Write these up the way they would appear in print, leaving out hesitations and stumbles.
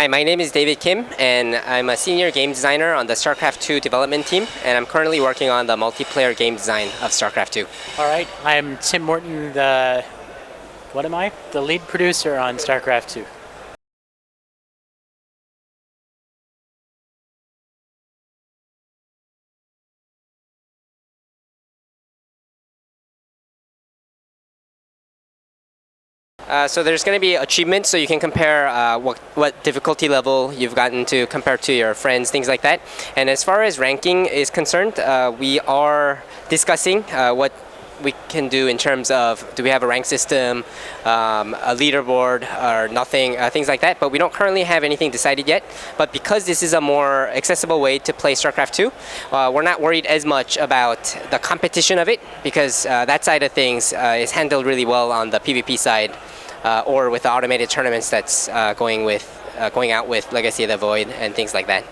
Hi, my name is David Kim, and I'm a senior game designer on the Starcraft II development team, and I'm currently working on the multiplayer game design of Starcraft II. All right, I'm Tim Morten, the lead producer on Starcraft II. So there's going to be achievements, so you can compare what difficulty level you've gotten to compared to your friends, things like that. And as far as ranking is concerned, we are discussing what we can do in terms of, do we have a rank system, a leaderboard, or nothing, things like that. But we don't currently have anything decided yet. But because this is a more accessible way to play Starcraft II, we're not worried as much about the competition of it, because that side of things is handled really well on the PvP side. Or with the automated tournaments that's going out with Legacy of the Void and things like that.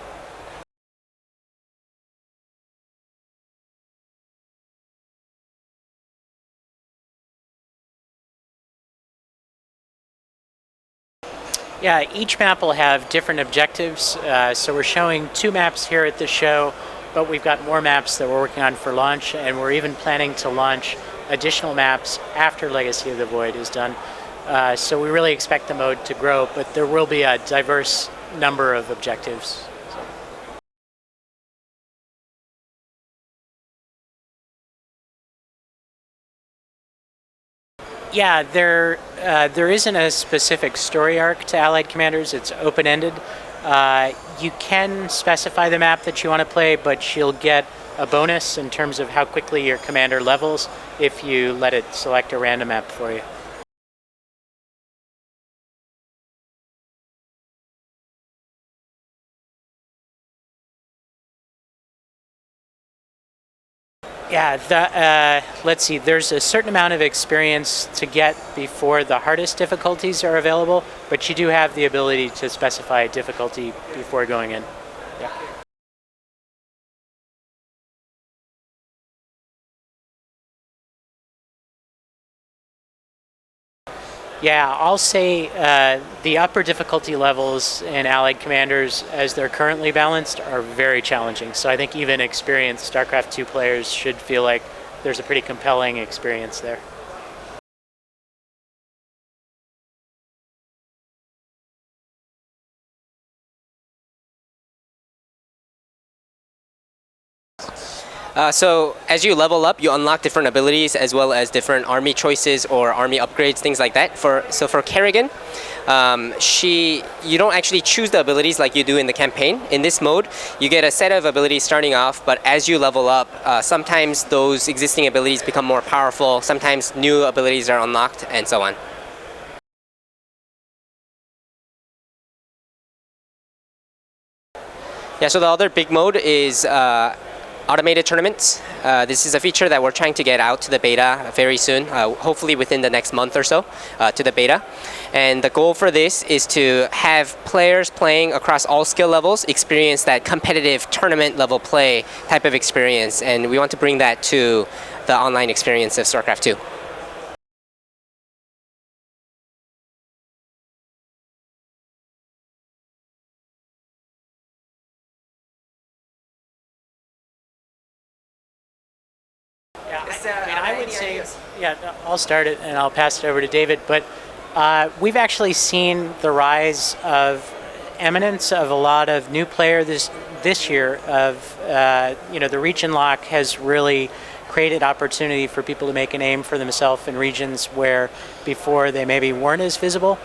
Yeah, each map will have different objectives. So we're showing 2 maps here at the show, but we've got more maps that we're working on for launch, and we're even planning to launch additional maps after Legacy of the Void is done. So we really expect the mode to grow, but there will be a diverse number of objectives. Yeah, there isn't a specific story arc to Allied Commanders. It's open-ended. You can specify the map that you want to play, but you'll get a bonus in terms of how quickly your commander levels if you let it select a random map for you. Yeah, let's see, there's a certain amount of experience to get before the hardest difficulties are available, but you do have the ability to specify difficulty before going in. Yeah. Yeah, I'll say the upper difficulty levels in Allied Commanders, as they're currently balanced, are very challenging. So I think even experienced StarCraft II players should feel like there's a pretty compelling experience there. So as you level up, you unlock different abilities as well as different army choices or army upgrades, things like that. So for Kerrigan, you don't actually choose the abilities like you do in the campaign. In this mode, you get a set of abilities starting off, but as you level up, sometimes those existing abilities become more powerful, sometimes new abilities are unlocked, and so on. Yeah, so the other big mode is automated tournaments. This is a feature that we're trying to get out to the beta very soon, hopefully within the next month or so, to the beta. And the goal for this is to have players playing across all skill levels experience that competitive tournament level play type of experience, and we want to bring that to the online experience of StarCraft II. Yeah, I would say, yeah, I'll start it and I'll pass it over to David. But we've actually seen the rise of eminence of a lot of new players this year. The region lock has really created opportunity for people to make a name for themselves in regions where before they maybe weren't as visible.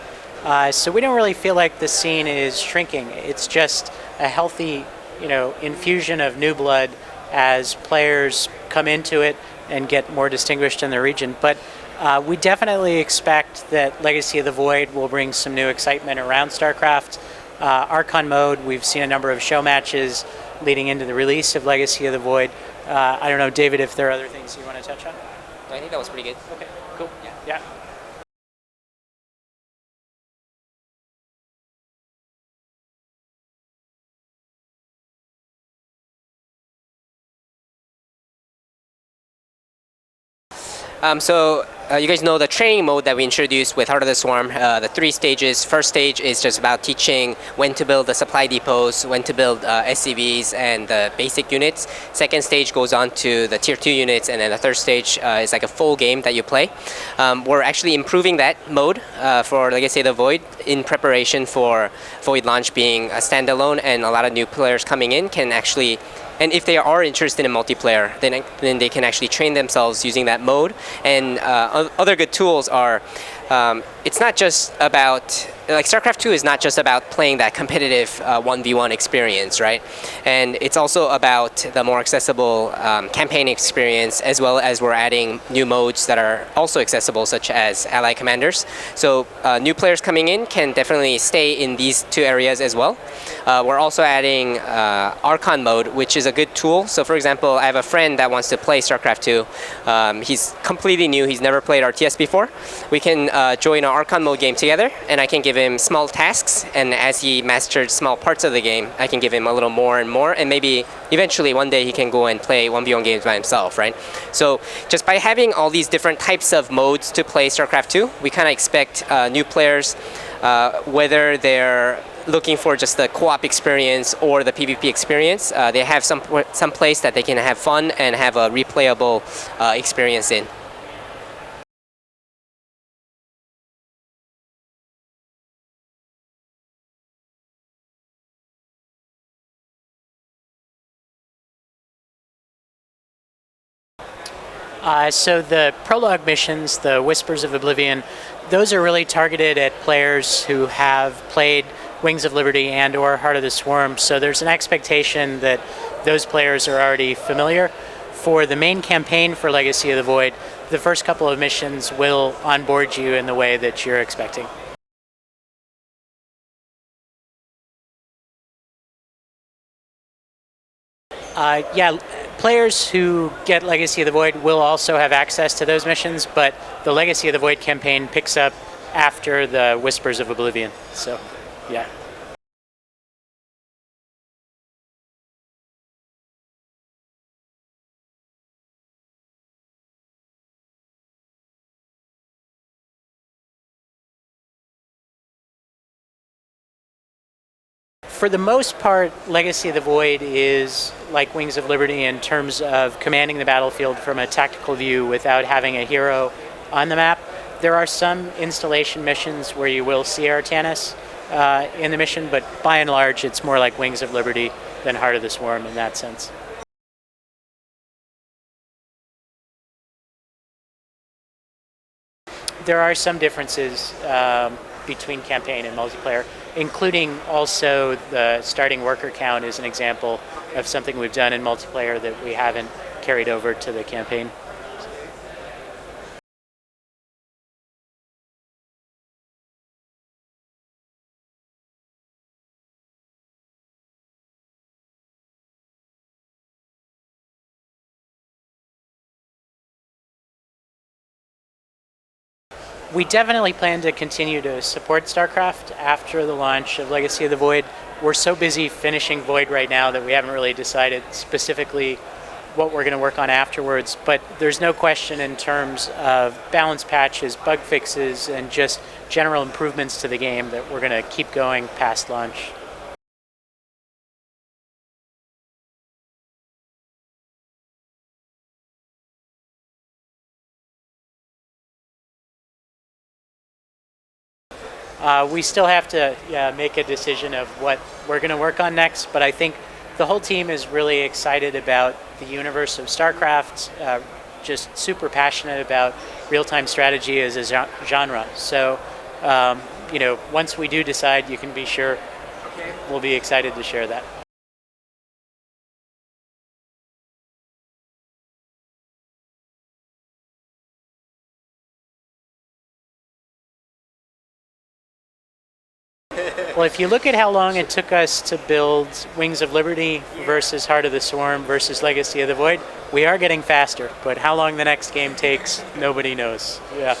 So we don't really feel like the scene is shrinking. It's just a healthy, infusion of new blood as players come into it and get more distinguished in the region. But we definitely expect that Legacy of the Void will bring some new excitement around StarCraft. Archon mode, we've seen a number of show matches leading into the release of Legacy of the Void. I don't know, David, if there are other things you want to touch on? I think that was pretty good. Okay, cool. Yeah. So you guys know the training mode that we introduced with Heart of the Swarm, the 3 stages. First stage is just about teaching when to build the supply depots, when to build SCVs and the basic units. Second stage goes on to the tier 2 units, and then the third stage is like a full game that you play. We're actually improving that mode for Legacy of the Void in preparation for Void launch being a standalone, and a lot of new players coming in can actually, and if they are interested in multiplayer, then they can actually train themselves using that mode. And other good tools are, it's not just about, like Starcraft II is not just about playing that competitive 1v1 experience, right? And it's also about the more accessible campaign experience, as well as we're adding new modes that are also accessible, such as ally commanders. So new players coming in can definitely stay in these 2 areas as well. We're also adding Archon mode, which is a good tool. So for example, I have a friend that wants to play Starcraft II. He's completely new, he's never played RTS before. We can join an Archon mode game together, and I can give him small tasks, and as he mastered small parts of the game, I can give him a little more and more, and maybe eventually one day he can go and play 1v1 games by himself, right? So just by having all these different types of modes to play Starcraft II, we kind of expect new players, whether they're looking for just the co-op experience or the PvP experience, they have some place that they can have fun and have a replayable experience in. So the prologue missions, the Whispers of Oblivion, those are really targeted at players who have played Wings of Liberty and or Heart of the Swarm, so there's an expectation that those players are already familiar. For the main campaign for Legacy of the Void, the first couple of missions will onboard you in the way that you're expecting. Yeah, players who get Legacy of the Void will also have access to those missions, but the Legacy of the Void campaign picks up after the Whispers of Oblivion. So, yeah. For the most part, Legacy of the Void is like Wings of Liberty in terms of commanding the battlefield from a tactical view without having a hero on the map. There are some installation missions where you will see Artanis in the mission, but by and large, it's more like Wings of Liberty than Heart of the Swarm in that sense. There are some differences between campaign and multiplayer, including also the starting worker count is an example of something we've done in multiplayer that we haven't carried over to the campaign. We definitely plan to continue to support StarCraft after the launch of Legacy of the Void. We're so busy finishing Void right now that we haven't really decided specifically what we're going to work on afterwards, but there's no question in terms of balance patches, bug fixes, and just general improvements to the game that we're going to keep going past launch. We still have to make a decision of what we're going to work on next, but I think the whole team is really excited about the universe of StarCraft, just super passionate about real-time strategy as a genre. So, you know, once we do decide, you can be sure we'll be excited to share that. Well, if you look at how long it took us to build Wings of Liberty versus Heart of the Swarm versus Legacy of the Void, we are getting faster. But how long the next game takes, nobody knows. Yeah.